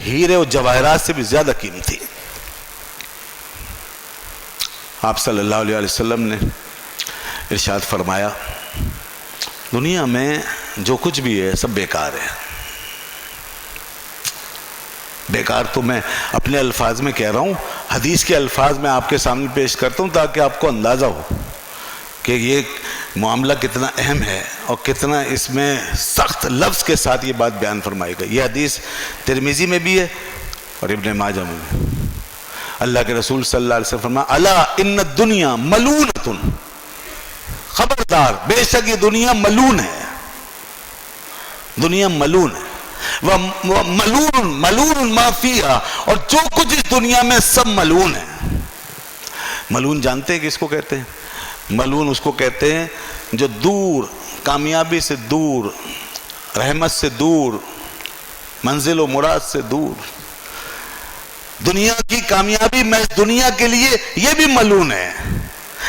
ہیرے اور جواہرات سے بھی زیادہ قیمتی. آپ صلی اللہ علیہ وسلم نے ارشاد فرمایا دنیا میں جو کچھ بھی ہے سب بیکار ہے. بیکار تو میں اپنے الفاظ میں کہہ رہا ہوں، حدیث کے الفاظ میں آپ کے سامنے پیش کرتا ہوں تاکہ آپ کو اندازہ ہو کہ یہ معاملہ کتنا اہم ہے اور کتنا اس میں سخت لفظ کے ساتھ یہ بات بیان فرمائی گئی. یہ حدیث ترمذی میں بھی ہے اور ابن ماجہ میں بھی. اللہ کے رسول صلی اللہ علیہ وسلم فرمایا الا ان الدنیا ملونۃ، خبردار بے شک یہ دنیا ملون ہے، دنیا ملون ہے. ملون ما فیہا، اور جو کچھ اس دنیا میں سب ملون ہے. ملون جانتے ہیں کس کو کہتے ہیں؟ ملون اس کو کہتے ہیں جو دور، کامیابی سے دور، رحمت سے دور، منزل و مراد سے دور. دنیا کی کامیابی میں دنیا کے لیے یہ بھی ملون ہے،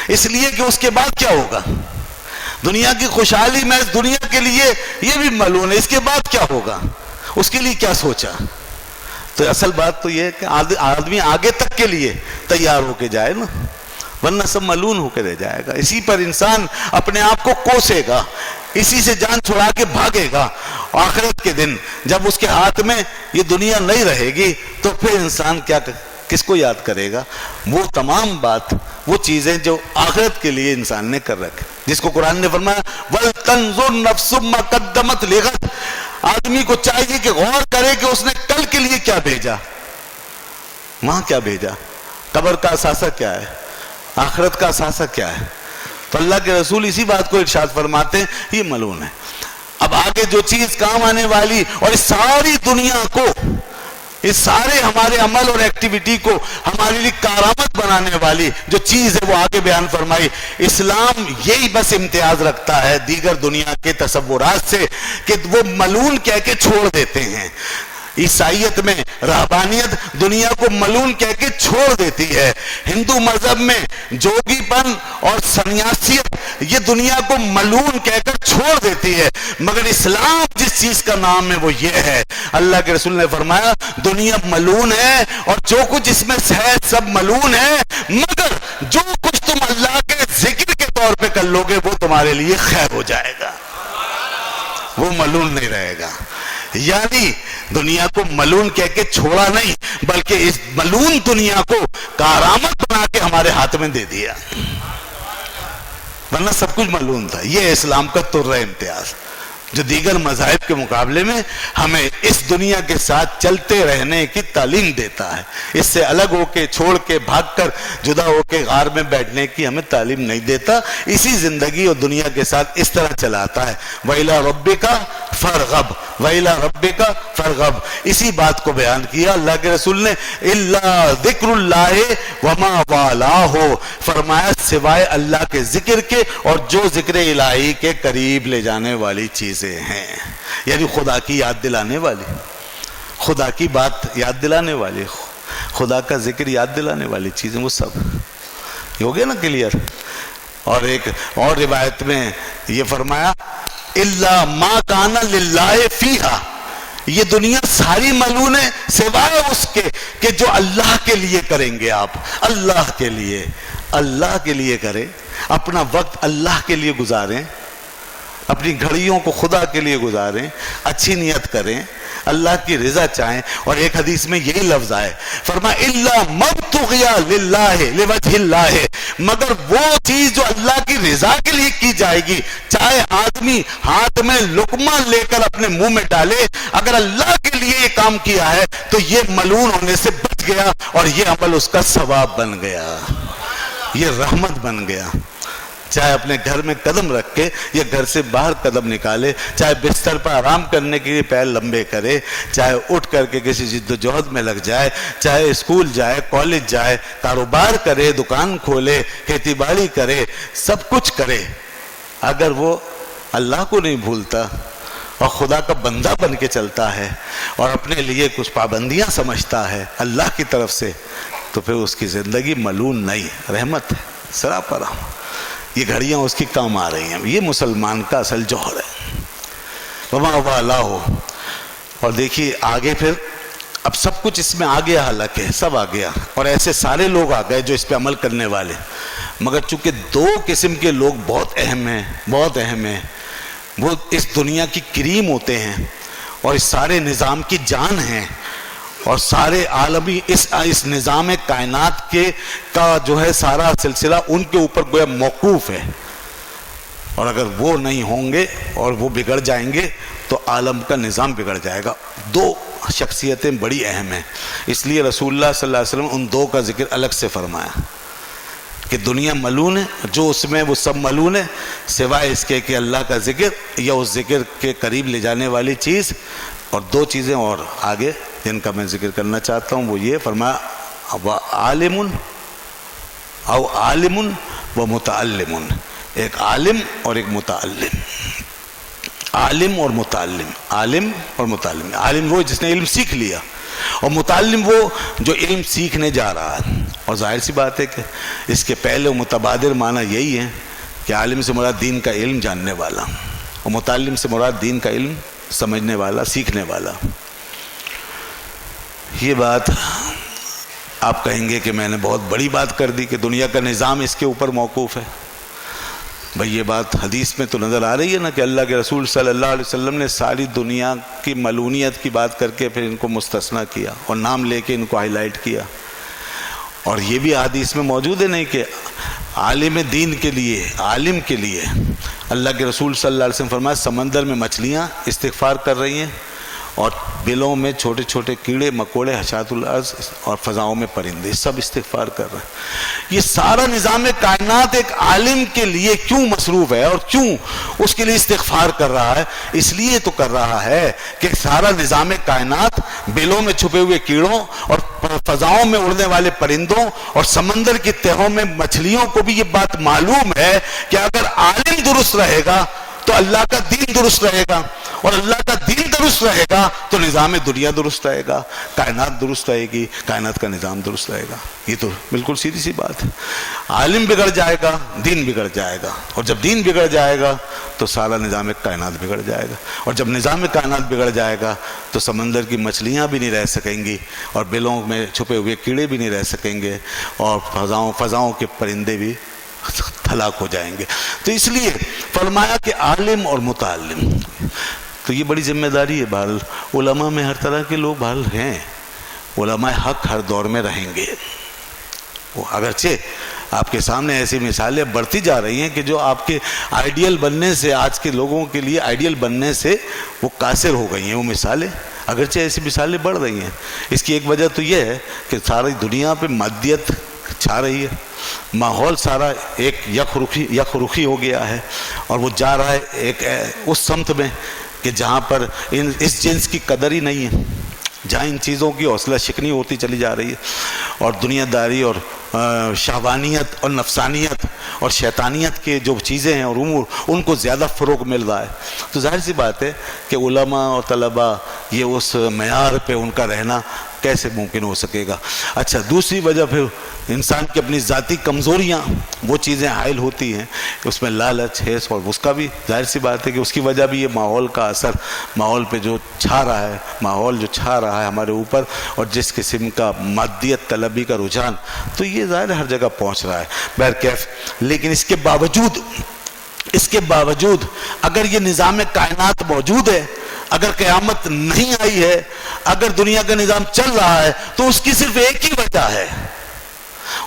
اس لیے کہ اس کے بعد کیا ہوگا. دنیا کی خوشحالی میں دنیا کے لیے یہ بھی ملون ہے، اس کے بعد کیا ہوگا، اس کے لیے کیا سوچا. تو اصل بات تو یہ ہے کہ آدمی آگے تک کے لیے تیار ہو کے جائے نا، ورنہ سب ملون ہو کے رہ جائے گا. اسی پر انسان اپنے آپ کو کوسے گا، اسی سے جان چھڑا کے بھاگے گا. آخرت کے دن جب اس کے ہاتھ میں یہ دنیا نہیں رہے گی تو پھر انسان کس کو یاد کرے گا؟ وہ تمام بات، وہ چیزیں جو آخرت کے لیے انسان نے کر رکھے، جس کو قرآن نے فرمایا وَلْتَنْظُرْ نَفْسٌ مَا قَدَّمَتْ لِغَدٍ. آدمی کو چاہیے کہ غور کرے کہ اس نے کل کے لیے کیا بھیجا، وہاں کیا بھیجا، قبر کا اثاثہ کیا ہے، آخرت کا اثاثہ کیا ہے. تو اللہ کے رسول اسی بات کو ارشاد فرماتے ہیں یہ ملون ہے. اب آگے جو چیز کام آنے والی اور اس ساری دنیا کو، اس سارے ہمارے عمل اور ایکٹیویٹی کو ہمارے لیے کارآمد بنانے والی جو چیز ہے وہ آگے بیان فرمائی. اسلام یہی بس امتیاز رکھتا ہے دیگر دنیا کے تصورات سے کہ وہ ملون کہہ کے چھوڑ دیتے ہیں. عیسائیت میں رہبانیت دنیا کو ملون کہہ کے چھوڑ دیتی ہے. ہندو مذہب میں جوگی پن اور سنیاسیت یہ دنیا کو ملون کہہ کر چھوڑ دیتی ہے. مگر اسلام جس چیز کا نام ہے وہ یہ ہے، اللہ کے رسول نے فرمایا دنیا ملون ہے اور جو کچھ اس میں ہے سب ملون ہے، مگر جو کچھ تم اللہ کے ذکر کے طور پہ کر لوگے وہ تمہارے لیے خیر ہو جائے گا، وہ ملون نہیں رہے گا. یعنی دنیا کو ملون کہہ کے چھوڑا نہیں بلکہ اس ملون دنیا کو کارآمد بنا کے ہمارے ہاتھ میں دے دیا، ورنہ سب کچھ ملون تھا. یہ اسلام کا تر امتیاز جو دیگر مذاہب کے مقابلے میں ہمیں اس دنیا کے ساتھ چلتے رہنے کی تعلیم دیتا ہے. اس سے الگ ہو کے، چھوڑ کے، بھاگ کر، جدا ہو کے غار میں بیٹھنے کی ہمیں تعلیم نہیں دیتا. اسی زندگی اور دنیا کے ساتھ اس طرح چلاتا ہے. وَإِلَىٰ رَبِّكَ فَارْغَب، وَإِلَىٰ رَبِّكَ فَارْغَب. اسی بات کو بیان کیا اللہ کے رسول نے إِلَّا ذِكْرُ اللَّهِ وَمَا وَالَاهُ، فرمایا سوائے اللہ کے ذکر کے اور جو ذکر الہی کے قریب لے جانے والی چیزیں ہیں. یعنی خدا کی یاد دلانے والی، خدا کی بات یاد دلانے والی، خدا کا ذکر یاد دلانے والی چیزیں، وہ سب یہ ہو گیا نا کلیئر. اور ایک اور روایت میں یہ فرمایا الا ما کان للہ فیہا، یہ دنیا ساری ملون ہے سوائے اس کے کہ جو اللہ کے لیے کریں گے. آپ اللہ کے لیے، اللہ کے لیے کریں، اپنا وقت اللہ کے لیے گزاریں، اپنی گھڑیوں کو خدا کے لیے گزاریں، اچھی نیت کریں، اللہ کی رضا چاہیں. اور ایک حدیث میں یہی لفظ آئے، فرمایا الا مبتغی للہ لوجہ اللہ، مگر وہ چیز جو اللہ کی رضا کے لیے کی جائے گی، چاہے آدمی ہاتھ میں لقمہ لے کر اپنے منہ میں ڈالے، اگر اللہ کے لیے یہ کام کیا ہے تو یہ ملون ہونے سے بچ گیا اور یہ عمل اس کا ثواب بن گیا، یہ رحمت بن گیا. چاہے اپنے گھر میں قدم رکھ کے یا گھر سے باہر قدم نکالے، چاہے بستر پر آرام کرنے کے لیے پیر لمبے کرے، چاہے اٹھ کر کے کسی جد و جہد میں لگ جائے، چاہے اسکول جائے، کالج جائے، کاروبار کرے، دکان کھولے، کھیتی باڑی کرے، سب کچھ کرے، اگر وہ اللہ کو نہیں بھولتا اور خدا کا بندہ بن کے چلتا ہے اور اپنے لیے کچھ پابندیاں سمجھتا ہے اللہ کی طرف سے، تو پھر اس کی زندگی ملون نہیں، رحمت ہے، سراپا رحمت. یہ گھڑیاں اس کی کام آ رہی ہیں. یہ مسلمان کا اصل جوہر ہے. وما والہ. اور دیکھیے آگے پھر اب سب کچھ اس میں آ گیا، حالانکہ سب آ گیا، اور ایسے سارے لوگ آ گئے جو اس پہ عمل کرنے والے، مگر چونکہ دو قسم کے لوگ بہت اہم ہیں، بہت اہم ہیں، وہ اس دنیا کی کریم ہوتے ہیں اور اس سارے نظام کی جان ہیں، اور سارے عالمی اس نظام کائنات کے کا جو ہے سارا سلسلہ ان کے اوپر گویا موقوف ہے، اور اگر وہ نہیں ہوں گے اور وہ بگڑ جائیں گے تو عالم کا نظام بگڑ جائے گا۔ دو شخصیتیں بڑی اہم ہیں، اس لیے رسول اللہ صلی اللہ علیہ وسلم ان دو کا ذکر الگ سے فرمایا کہ دنیا ملعون ہے، جو اس میں وہ سب ملعون ہے سوائے اس کے کہ اللہ کا ذکر یا اس ذکر کے قریب لے جانے والی چیز، اور دو چیزیں اور آگے جن کا میں ذکر کرنا چاہتا ہوں وہ یہ فرمایا عالم و متعلم، ایک عالم اور ایک متعلم، عالم اور متعلم، عالم اور متعلم، عالم وہ جس نے علم سیکھ لیا، اور متعلم وہ جو علم سیکھنے جا رہا ہے۔ اور ظاہر سی بات ہے کہ اس کے پہلے متبادر معنی یہی ہے کہ عالم سے مراد دین کا علم جاننے والا، اور متعلم سے مراد دین کا علم سمجھنے والا، سیکھنے والا۔ یہ بات آپ کہیں گے کہ میں نے بہت بڑی بات کر دی کہ دنیا کا نظام اس کے اوپر موقوف ہے۔ بھئی یہ بات حدیث میں تو نظر آ رہی ہے نا کہ اللہ کے رسول صلی اللہ علیہ وسلم نے ساری دنیا کی ملعونیت کی بات کر کے پھر ان کو مستثنیٰ کیا اور نام لے کے ان کو ہائی لائٹ کیا، اور یہ بھی حدیث میں موجود ہے نہیں کہ عالم دین کے لیے، عالم کے لیے اللہ کے رسول صلی اللہ علیہ وسلم فرمایا سمندر میں مچھلیاں استغفار کر رہی ہیں، اور بلوں میں چھوٹے چھوٹے کیڑے مکوڑے حشات الارض اور فضاؤں میں پرندے سب استغفار کر رہے ہیں۔ یہ سارا نظام کائنات ایک عالم کے لیے کیوں مصروف ہے اور کیوں اس کے لیے استغفار کر رہا ہے؟ اس لیے تو کر رہا ہے کہ سارا نظام کائنات بلوں میں چھپے ہوئے کیڑوں اور فضاؤں میں اڑنے والے پرندوں اور سمندر کی تہوں میں مچھلیوں کو بھی یہ بات معلوم ہے کہ اگر عالم درست رہے گا تو اللہ کا دین درست رہے گا، اور اللہ کا دین درست رہے گا تو نظام دنیا درست رہے گا، کائنات درست رہے گی، کائنات کا نظام درست رہے گا۔ یہ تو بالکل سیدھی سی بات ہے۔ عالم بگڑ جائے گا، دین بگڑ جائے گا، اور جب دین بگڑ جائے گا تو سارا نظام کائنات بگڑ جائے گا، اور جب نظام کائنات بگڑ جائے گا تو سمندر کی مچھلیاں بھی نہیں رہ سکیں گی، اور بلوں میں چھپے ہوئے کیڑے بھی نہیں رہ سکیں گے، اور فضاؤں کے پرندے بھی ہلاک ہو جائیں گے۔ تو اس لیے فرمایا کہ عالم اور متعلم، تو یہ بڑی ذمہ داری ہے۔ بہرحال علماء میں ہر طرح کے لوگ بہرحال ہیں، علماء حق ہر دور میں رہیں گے، اگرچہ آپ کے سامنے ایسی مثالیں بڑھتی جا رہی ہیں کہ جو آپ کے آئیڈیل بننے سے، آج کے لوگوں کے لیے آئیڈیل بننے سے وہ قاصر ہو گئی ہیں وہ مثالیں، اگرچہ ایسی مثالیں بڑھ رہی ہیں۔ اس کی ایک وجہ تو یہ ہے کہ ساری دنیا پہ مادیت چھا رہی ہے، ماحول سارا ایک یک رخی ہو گیا ہے، اور وہ جا رہا ہے ایک اس سمت میں کہ جہاں پر اس جنس کی قدر ہی نہیں ہے، جہاں ان چیزوں کی حوصلہ شکنی ہوتی چلی جا رہی ہے، اور دنیا داری اور شہوانیت اور نفسانیت اور شیطانیت کے جو چیزیں ہیں اور امور ان کو زیادہ فروغ مل رہا ہے۔ تو ظاہر سی بات ہے کہ علماء اور طلباء یہ اس معیار پہ ان کا رہنا کیسے ممکن ہو سکے گا۔ اچھا، دوسری وجہ پھر انسان کی اپنی ذاتی کمزوریاں، وہ چیزیں حائل ہوتی ہیں، اس میں لالچ ہے، اور اس کا بھی ظاہر سی بات ہے کہ اس کی وجہ بھی یہ ماحول کا اثر، ماحول پہ جو چھا رہا ہے، ماحول جو چھا رہا ہے ہمارے اوپر، اور جس قسم کا مادیت طلبی کا رجحان، تو یہ ظاہر ہر جگہ پہنچ رہا ہے۔ بہرکیف لیکن اس کے باوجود اگر یہ نظام کائنات موجود ہے، اگر قیامت نہیں آئی ہے، اگر دنیا کا نظام چل رہا ہے، تو اس کی صرف ایک ہی وجہ ہے،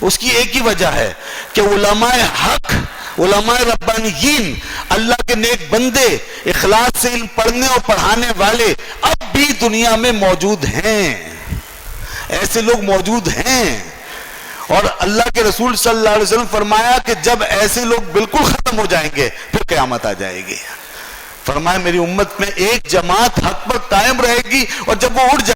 اس کی ایک ہی وجہ ہے کہ علماء حق، علماء ربانیین، اللہ کے نیک بندے، اخلاص سے علم پڑھنے اور پڑھانے والے اب بھی دنیا میں موجود ہیں، ایسے لوگ موجود ہیں۔ اور اللہ کے رسول صلی اللہ علیہ وسلم فرمایا کہ جب ایسے لوگ بالکل ختم ہو جائیں گے پھر قیامت آ جائے گی۔ فرمایا میری امت میں ایک جماعت حق پر قائم رہے گی، اور جب وہ اٹھ جائے